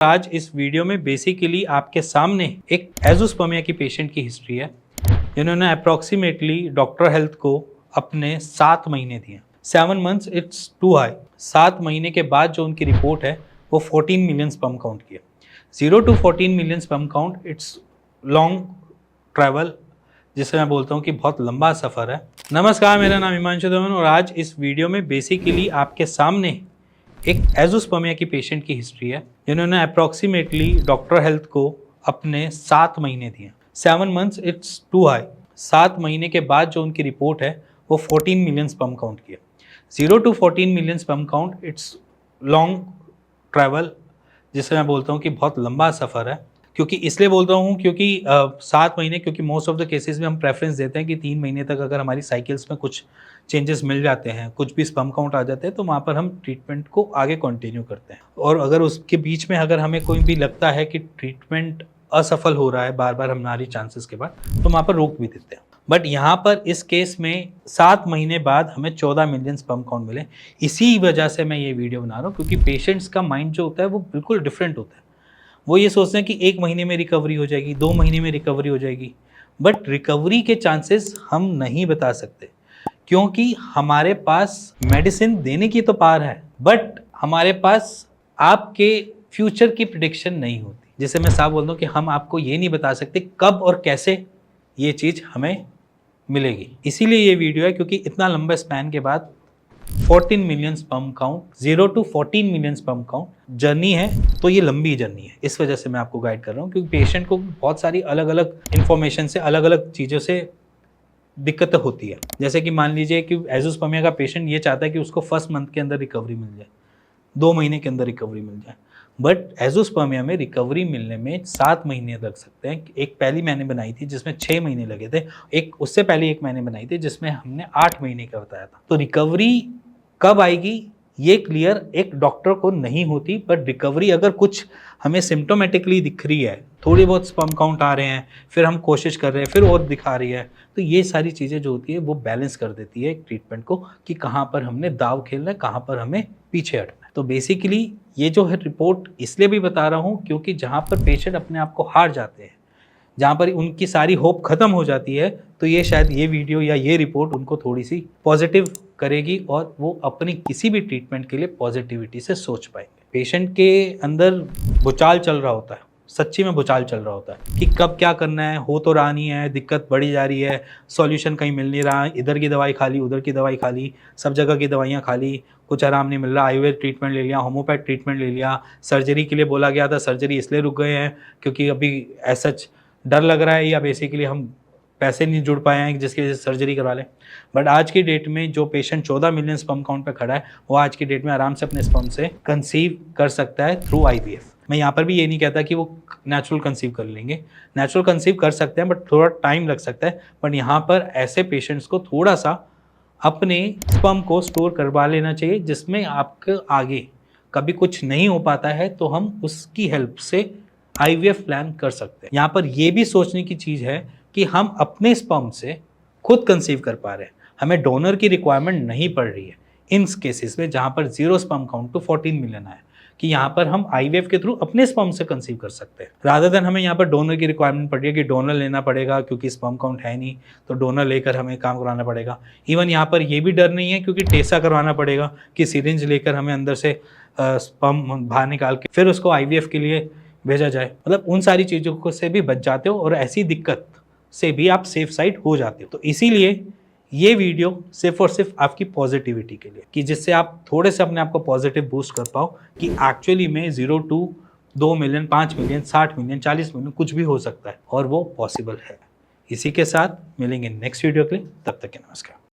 आज इस वीडियो में बेसिकली आपके सामने एक एज़ोस्पर्मिया की पेशेंट की हिस्ट्री है जिन्होंने अप्रॉक्सीमेटली डॉक्टर हेल्थ को अपने 7 महीने दिए। 7 मंथ्स इट्स टू हाई। 7 महीने के बाद जो उनकी रिपोर्ट है वो 14 मिलियन स्पर्म काउंट की है। 0 to 14 million sperm count it's long travel, जिसे मैं बोलता हूँ कि बहुत लंबा सफ़र है। नमस्कार, मेरा नाम हिमांशु धवन और आज इस वीडियो में बेसिकली आपके सामने एक एज़ोस्पर्मिया की पेशेंट की हिस्ट्री है जिन्होंने अप्रॉक्सीमेटली डॉक्टर हेल्थ को अपने 7 महीने दिए। 7 मंथ्स इट्स टू हाई। 7 महीने के बाद जो उनकी रिपोर्ट है वो 14 मिलियन स्पर्म काउंट की है। 0 to 14 million sperm count it's long travel, जिसे मैं बोलता हूँ कि बहुत लंबा सफ़र है। क्योंकि इसलिए बोलता हूँ क्योंकि 7 महीने, क्योंकि मोस्ट ऑफ द केसेस में हम प्रेफरेंस देते हैं कि 3 महीने तक अगर हमारी साइकिल्स में कुछ चेंजेस मिल जाते हैं, कुछ भी स्पर्म काउंट आ जाते हैं, तो वहाँ पर हम ट्रीटमेंट को आगे कंटिन्यू करते हैं। और अगर उसके बीच में अगर हमें कोई भी लगता है कि ट्रीटमेंट असफल हो रहा है बार बार हमारी चांसेस के बाद, तो वहाँ पर रोक भी देते हैं। बट यहाँ पर इस केस में 7 महीने बाद हमें 14 मिलियन स्पर्म काउंट मिले। इसी वजह से मैं ये वीडियो बना रहा हूँ, क्योंकि पेशेंट्स का माइंड जो होता है वो बिल्कुल डिफरेंट होता है। वो ये सोचते हैं कि 1 महीने में रिकवरी हो जाएगी, 2 महीने में रिकवरी हो जाएगी, बट रिकवरी के चांसेस हम नहीं बता सकते, क्योंकि हमारे पास मेडिसिन देने की तो पावर है, बट हमारे पास आपके फ्यूचर की प्रिडिक्शन नहीं होती। जैसे मैं साफ बोलता हूँ कि हम आपको ये नहीं बता सकते कब और कैसे ये चीज़ हमें मिलेगी। इसीलिए ये वीडियो है, क्योंकि इतना लंबा स्पैन के बाद 14 million sperm count, 0 to 14 million sperm count journey है, तो ये लंबी जर्नी है। इस वजह से मैं आपको गाइड कर रहा हूँ, क्योंकि पेशेंट को बहुत सारी अलग अलग इन्फॉर्मेशन से, अलग अलग चीज़ों से दिक्कत होती है। जैसे कि मान लीजिए कि एज़ोस्पर्मिया का पेशेंट ये चाहता है कि उसको फर्स्ट मंथ के अंदर रिकवरी मिल जाए, 2 महीने के अंदर रिकवरी मिल जाए, बट एज़ोस्पर्मिया में रिकवरी मिलने में 7 महीने लग सकते हैं। एक पहली मैंने बनाई थी जिसमें 6 महीने लगे थे, एक उससे पहले एक मैंने बनाई थी जिसमें हमने 8 महीने का बताया था। तो रिकवरी कब आएगी ये क्लियर एक डॉक्टर को नहीं होती, बट रिकवरी अगर कुछ हमें सिम्टोमेटिकली दिख रही है, थोड़ी बहुत स्पर्म काउंट आ रहे हैं, फिर हम कोशिश कर रहे हैं, फिर और दिखा रही है, तो ये सारी चीज़ें जो होती है वो बैलेंस कर देती है ट्रीटमेंट को, कि कहाँ पर हमने दाव खेलना है, कहाँ पर हमें पीछे हटना है। तो बेसिकली ये जो है रिपोर्ट इसलिए भी बता रहा हूँ क्योंकि जहाँ पर पेशेंट अपने आप को हार जाते हैं, जहाँ पर उनकी सारी होप खत्म हो जाती है, तो ये शायद ये वीडियो या ये रिपोर्ट उनको थोड़ी सी पॉजिटिव करेगी और वो अपनी किसी भी ट्रीटमेंट के लिए पॉजिटिविटी से सोच पाएंगे। पेशेंट के अंदर भूचाल चल रहा होता है, सच्ची में भूचाल चल रहा होता है कि कब क्या करना है, हो तो रहा नहीं है, दिक्कत बढ़ी जा रही है, सॉल्यूशन कहीं मिल नहीं रहा, इधर की दवाई खा ली, उधर की दवाई खा ली, सब जगह की दवाइयाँ खा ली, कुछ आराम नहीं मिल रहा, आयुर्वेद ट्रीटमेंट ले लिया, होम्योपैथ ट्रीटमेंट ले लिया, सर्जरी के लिए बोला गया था, सर्जरी इसलिए रुक गए हैं क्योंकि अभी ऐसा डर लग रहा है, या बेसिकली हम पैसे नहीं जुड़ पाए हैं जिसकी वजह से सर्जरी करवा लें। बट आज की डेट में जो पेशेंट 14 मिलियन स्पर्म काउंट पे खड़ा है, वो आज की डेट में आराम से अपने स्पर्म से कंसीव कर सकता है थ्रू IVF। मैं यहाँ पर भी ये नहीं कहता कि वो नेचुरल कंसीव कर लेंगे, नेचुरल कंसीव कर सकते हैं, बट थोड़ा टाइम लग सकता है। बट यहाँ पर ऐसे पेशेंट्स को थोड़ा सा अपने स्पर्म को स्टोर करवा लेना चाहिए, जिसमें आपके आगे कभी कुछ नहीं हो पाता है तो हम उसकी हेल्प से IVF प्लान कर सकते हैं। यहाँ पर यह भी सोचने की चीज़ है कि हम अपने स्पर्म से खुद कंसीव कर पा रहे हैं, हमें डोनर की रिक्वायरमेंट नहीं पड़ रही है इन केसेस में जहाँ पर 0 स्पर्म काउंट टू 14 मिलियन है, कि यहाँ पर हम IVF के थ्रू अपने स्पर्म से कंसीव कर सकते हैं, रादर देन हमें यहाँ पर डोनर की रिक्वायरमेंट पड़ रही है कि डोनर लेना पड़ेगा, क्योंकि स्पर्म काउंट है नहीं तो डोनर लेकर हमें काम करवाना पड़ेगा। इवन यहाँ पर ये भी डर नहीं है क्योंकि टेसा करवाना पड़ेगा कि सिरिंज लेकर हमें अंदर से स्पर्म बाहर निकाल के फिर उसको IVF के लिए भेजा जाए। मतलब उन सारी चीज़ों को से भी बच जाते हो और ऐसी दिक्कत से भी आप सेफ साइड हो जाते हो। तो इसीलिए ये वीडियो सिर्फ और सिर्फ आपकी पॉजिटिविटी के लिए, कि जिससे आप थोड़े से अपने आप को पॉजिटिव बूस्ट कर पाओ कि एक्चुअली में 0 to 2 million, 5 million, 60 million, 40 million कुछ भी हो सकता है और वो पॉसिबल है। इसी के साथ मिलेंगे नेक्स्ट वीडियो के लिए, तब तक के नमस्कार।